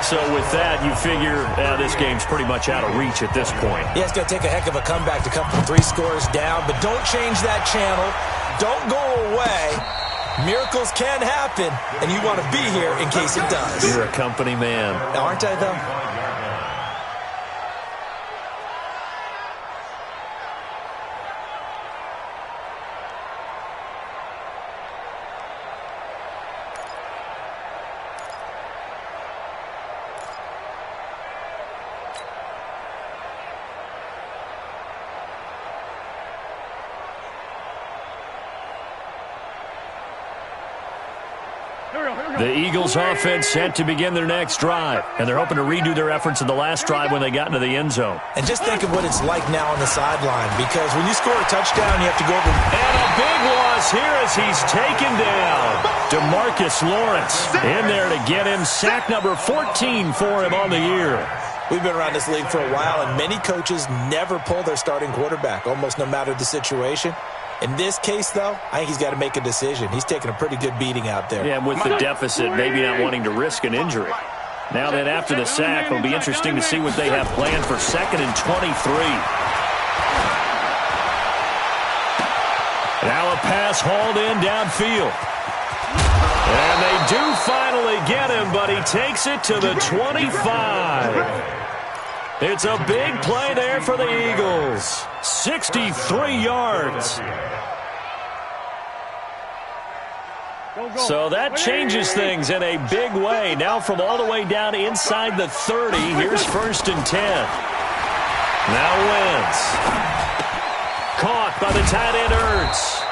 So with that, you figure this game's pretty much out of reach at this point. Yeah, it's going to take a heck of a comeback to come from 3 scores down, but don't change that channel. Don't go away. Miracles can happen, and you want to be here in case it does. You're a company man. Aren't I, though? The Eagles offense set to begin their next drive, and they're hoping to redo their efforts in the last drive when they got into the end zone. And just think of what it's like now on the sideline, because when you score a touchdown, you have to go over. And a big loss here as he's taken down. DeMarcus Lawrence in there to get him sack number 14 for him on the year. We've been around this league for a while, and many coaches never pull their starting quarterback, almost no matter the situation. In this case, though, I think he's got to make a decision. He's taking a pretty good beating out there. Yeah, with the deficit, maybe not wanting to risk an injury. Now then, after the sack, it'll be interesting to see what they have planned for 2nd and 23. Now a pass hauled in downfield. And they do finally get him, but he takes it to the 25. It's a big play there for the Eagles. 63 yards. So that changes things in a big way. Now from all the way down inside the 30, here's 1st and 10. Now Wentz. Caught by the tight end Ertz.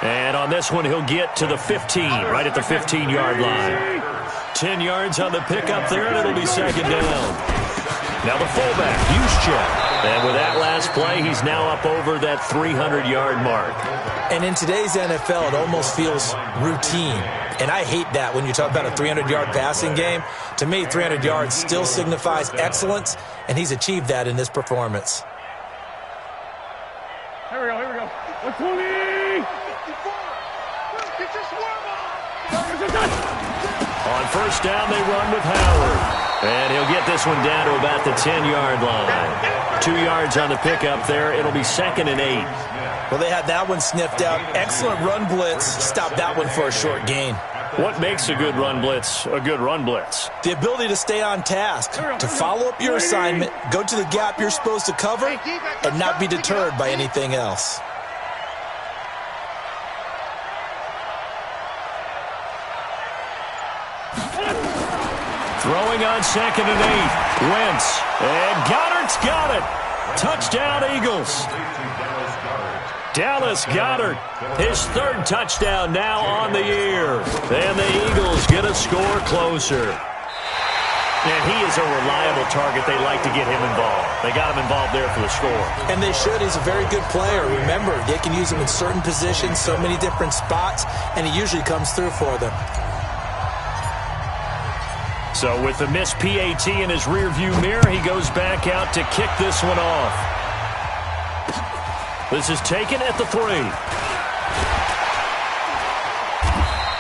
And on this one, he'll get to the 15, right at the 15-yard line. 10 yards on the pickup there, and it'll be second down. Now the fullback, Juszczyk. And with that last play, he's now up over that 300-yard mark. And in today's NFL, it almost feels routine. And I hate that when you talk about a 300-yard passing game. To me, 300 yards still signifies excellence, and he's achieved that in this performance. Here we go. 120! On first down, they run with Howard. And he'll get this one down to about the 10-yard line. 2 yards on the pickup there. It'll be second and 8. Well, they had that one sniffed out. Excellent run blitz. Stop that one for a short gain. What makes a good run blitz a good run blitz? The ability to stay on task, to follow up your assignment, go to the gap you're supposed to cover, and not be deterred by anything else. Throwing on second and 8. Wentz. And Goddard's got it. Touchdown, Eagles. Dallas Goedert, his third touchdown now on the year. And the Eagles get a score closer. And he is a reliable target. They like to get him involved. They got him involved there for the score. And they should. He's a very good player. Remember, they can use him in certain positions, so many different spots, and he usually comes through for them. So with the missed PAT in his rearview mirror, he goes back out to kick this one off. This is taken at the 3.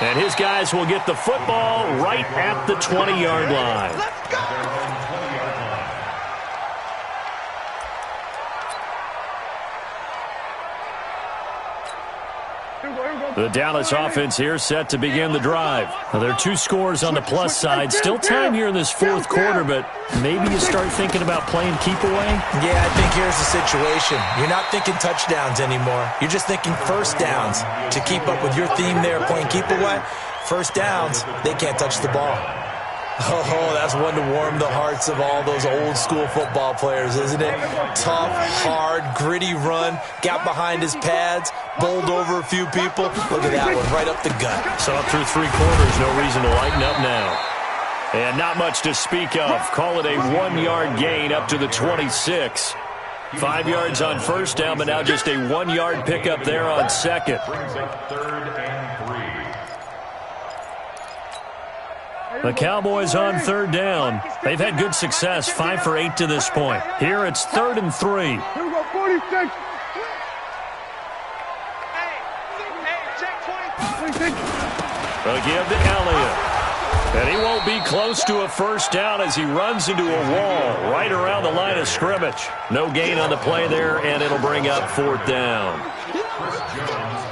And his guys will get the football right at the 20-yard line. Let's go! The Dallas offense here set to begin the drive. Now, there are 2 scores on the plus side. Still time here in this fourth quarter, but maybe you start thinking about playing keep away? Yeah, I think here's the situation. You're not thinking touchdowns anymore. You're just thinking first downs. To keep up with your theme there, playing keep away, first downs, they can't touch the ball. Oh, that's one to warm the hearts of all those old-school football players, isn't it? Tough, hard, gritty run, got behind his pads, bowled over a few people. Look at that one, right up the gut. So up through 3 quarters, no reason to lighten up now. And not much to speak of. Call it a 1-yard gain up to the 26. 5 yards on first down, but now just a 1-yard pickup there on second. Brings up third and 3. The Cowboys on third down. They've had good success, 5 for 8 to this point. Here it's 3rd and 3. Here we go, 46. They'll give to Elliott. And he won't be close to a first down as he runs into a wall right around the line of scrimmage. No gain on the play there, and it'll bring up 4th down.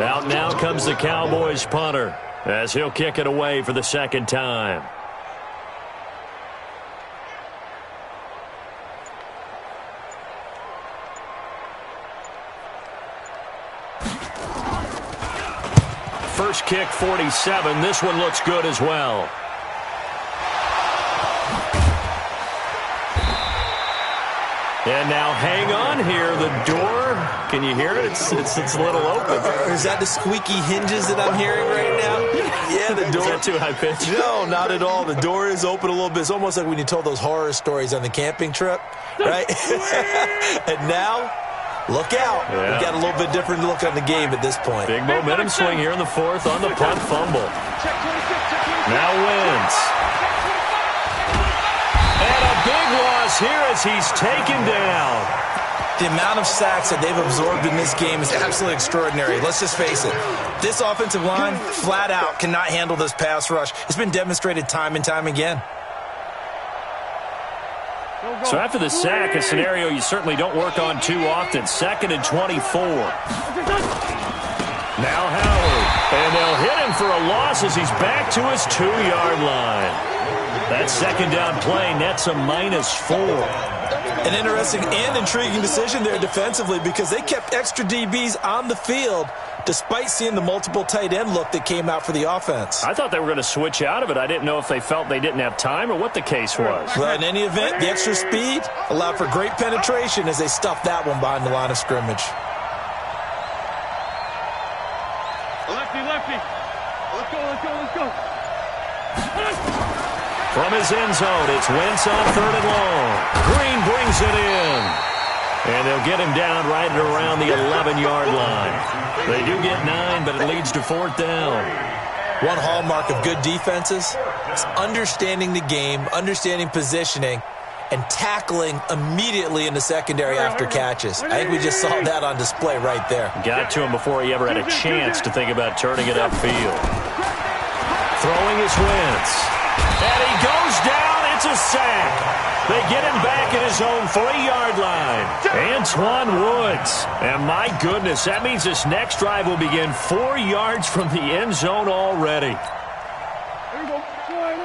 Out now comes the Cowboys punter as he'll kick it away for the second time. First kick, 47. This one looks good as well. And now hang on here. The door, can you hear it? It's a little open. Is that the squeaky hinges that I'm hearing right now? Yeah, the door. Is that too high pitch? No, not at all. The door is open a little bit. It's almost like when you told those horror stories on the camping trip, right? And now, look out. Yeah. We got a little bit different look on the game at this point. Big momentum swing here in the 4th on the punt fumble. Now wins. And a big loss here as he's taken down. The amount of sacks that they've absorbed in this game is absolutely extraordinary. Let's just face it. This offensive line, flat out, cannot handle this pass rush. It's been demonstrated time and time again. So after the sack, a scenario you certainly don't work on too often. 2nd and 24. Now Howard. And they'll hit him for a loss as he's back to his 2-yard line. That second down play nets a -4. An interesting and intriguing decision there defensively because they kept extra DBs on the field despite seeing the multiple tight end look that came out for the offense. I thought they were going to switch out of it. I didn't know if they felt they didn't have time or what the case was. Well, in any event, the extra speed allowed for great penetration as they stuffed that one behind the line of scrimmage. Lefty. Let's go. From his end zone, it's Wentz on 3rd and long. Green brings it in. And they'll get him down right at around the 11-yard line. They do get 9, but it leads to 4th down. One hallmark of good defenses is understanding the game, understanding positioning, and tackling immediately in the secondary after catches. I think we just saw that on display right there. Got to him before he ever had a chance to think about turning it upfield. Throwing his Wentz. And he goes down. It's a sack. They get him back at his own 3-yard line. Antoine Woods. And my goodness, that means this next drive will begin 4 yards from the end zone already.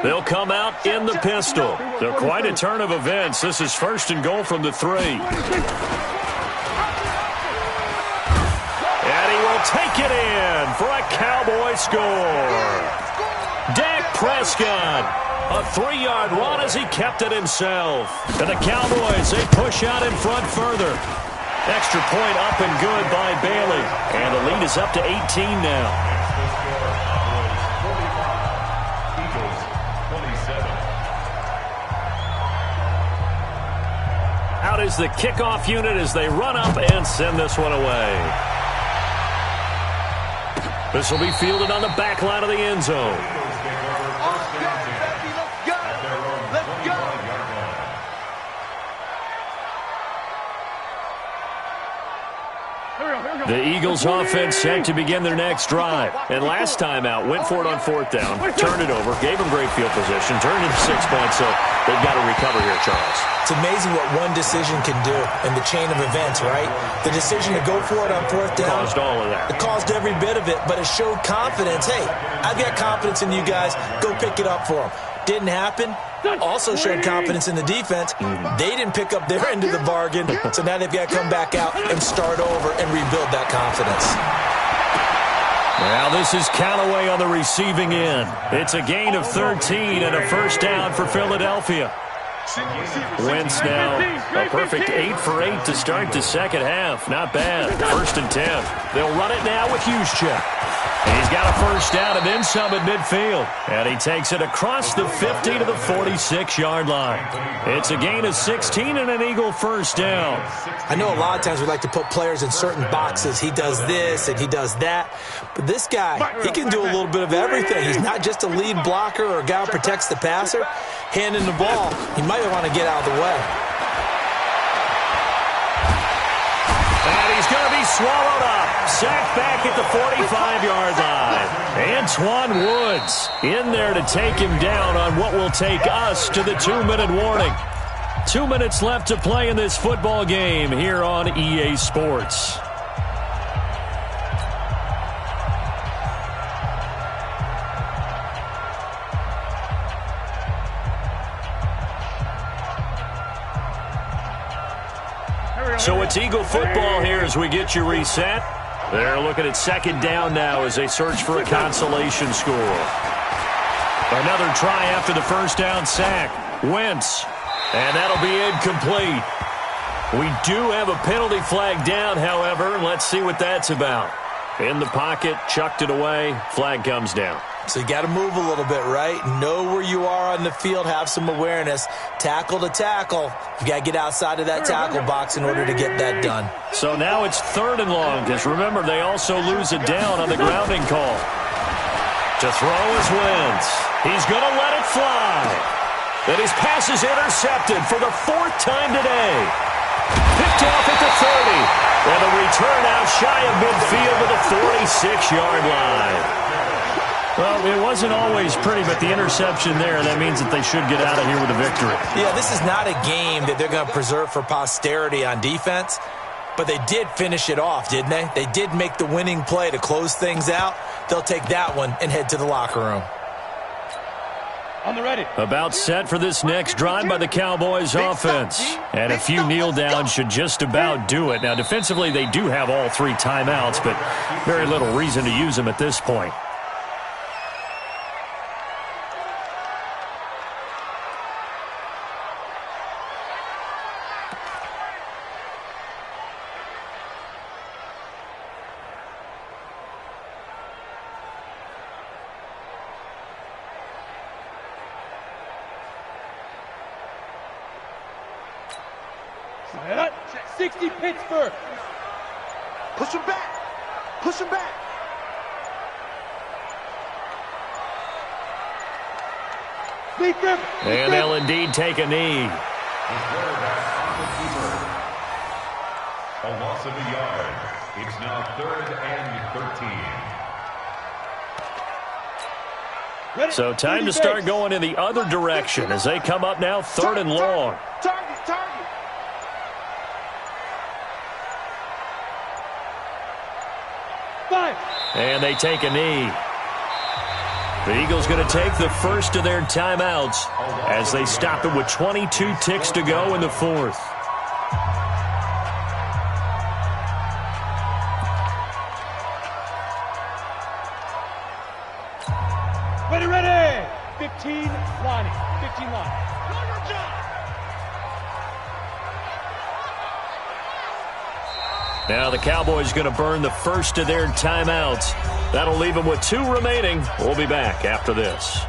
They'll come out in the pistol. So quite a turn of events. This is 1st and goal from the 3. And he will take it in for a Cowboy score. Dak Prescott. A 3-yard run as he kept it himself. And the Cowboys, they push out in front further. Extra point up and good by Bailey. And the lead is up to 18 now. Eagles 27. Out is the kickoff unit as they run up and send this one away. This will be fielded on the back line of the end zone. The Eagles offense set to begin their next drive. And last time out, went for it on 4th down, turned it over, gave them great field position, turned it into 6 points, so they've got to recover here, Charles. It's amazing what one decision can do in the chain of events, right? The decision to go for it on 4th down. Caused all of that. It caused every bit of it, but it showed confidence. Hey, I've got confidence in you guys. Go pick it up for them. Didn't happen. Also showed confidence in the defense. They didn't pick up their end of the bargain, so now they've got to come back out and start over and rebuild that confidence. Now this is Callaway on the receiving end. It's a gain of 13 and a 1st down for Philadelphia. Wentz now a perfect 8 for 8 to start the second half. Not bad. 1st and 10. They'll run it now with Juszczyk. He's got a 1st down and then some at midfield. And he takes it across the 50 to the 46-yard line. It's a gain of 16 and an Eagle 1st down. I know a lot of times we like to put players in certain boxes. He does this and he does that. But this guy, he can do a little bit of everything. He's not just a lead blocker or a guy who protects the passer. Handing the ball, he might want to get out of the way. And he's going to be swallowed up. Sacked back at the 45-yard line. Antoine Woods in there to take him down on what will take us to the 2-minute warning. 2 minutes left to play in this football game here on EA Sports. So it's Eagle football here as we get you reset. They're looking at 2nd down now as they search for a consolation score. Another try after the 1st down sack. Wentz. And that'll be incomplete. We do have a penalty flag down, however. Let's see what that's about. In the pocket, chucked it away. Flag comes down. So you got to move a little bit, right? Know where you are on the field. Have some awareness. Tackle to tackle. You got to get outside of that tackle box in order to get that done. So now it's 3rd and long, because remember, they also lose it down on the grounding call. To throw is Wentz. He's going to let it fly. And his pass is intercepted for the 4th time today. Picked off at the 30. And a return out shy of midfield to the 46-yard line. Well, it wasn't always pretty, but the interception there, that means that they should get out of here with a victory. Yeah, this is not a game that they're going to preserve for posterity on defense, but they did finish it off, didn't they? They did make the winning play to close things out. They'll take that one and head to the locker room. On the ready. About set for this next drive by the Cowboys offense. And a few kneel downs should just about do it. Now, defensively, they do have all 3 timeouts, but very little reason to use them at this point. 60 Pittsburgh. Push him back. Push him back. And they'll indeed take a knee. The quarterback on the keeper. A loss of a yard. It's now 3rd and 13. So time to start going in the other direction as they come up now 3rd and long. Target. And they take a knee. The Eagles going to take the first of their timeouts as they stop it with 22 ticks to go in the 4th. Ready. 15 line. 15 line. Now the Cowboys going to burn the first of their timeouts. That'll leave them with 2 remaining. We'll be back after this.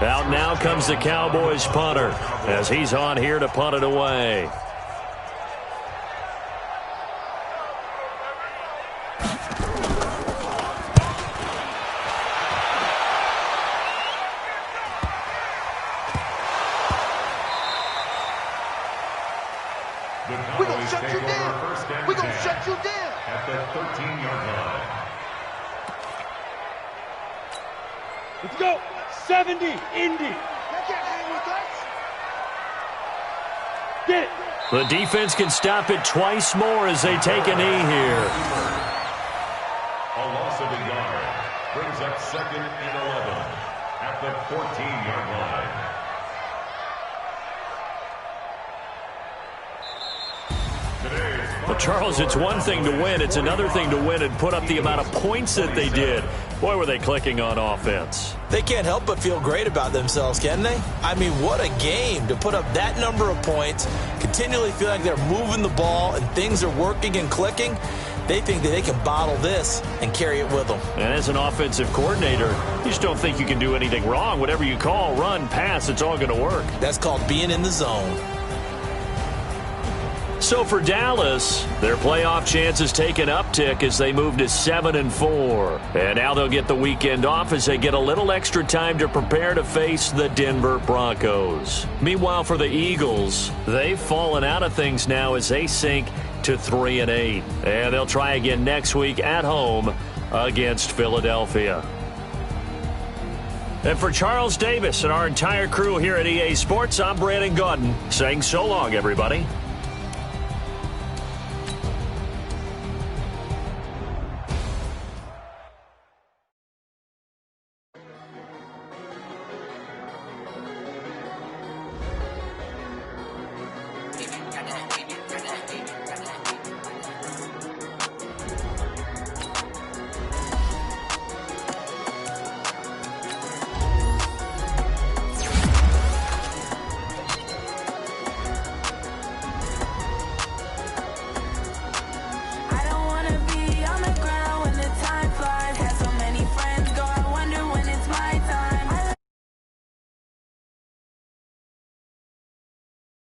Out now comes the Cowboys punter as he's on here to punt it away. We're going to shut you down. We're going to shut you down. At the 13-yard line. Let's go. 70, Indy. They can't hang with us. Get it. The defense can stop it twice more as they take a knee here. A loss of a yard. Brings up 2nd and 11. At the 14-yard line. Well, Charles, it's one thing to win. It's another thing to win and put up the amount of points that they did. Boy, were they clicking on offense. They can't help but feel great about themselves, can they? I mean, what a game to put up that number of points, continually feel like they're moving the ball and things are working and clicking. They think that they can bottle this and carry it with them. And as an offensive coordinator, you just don't think you can do anything wrong. Whatever you call, run, pass, it's all going to work. That's called being in the zone. So for Dallas, their playoff chances take an uptick as they move to 7-4. And now they'll get the weekend off as they get a little extra time to prepare to face the Denver Broncos. Meanwhile, for the Eagles, they've fallen out of things now as they sink to 3-8. And they'll try again next week at home against Philadelphia. And for Charles Davis and our entire crew here at EA Sports, I'm Brandon Gaudin saying so long, everybody.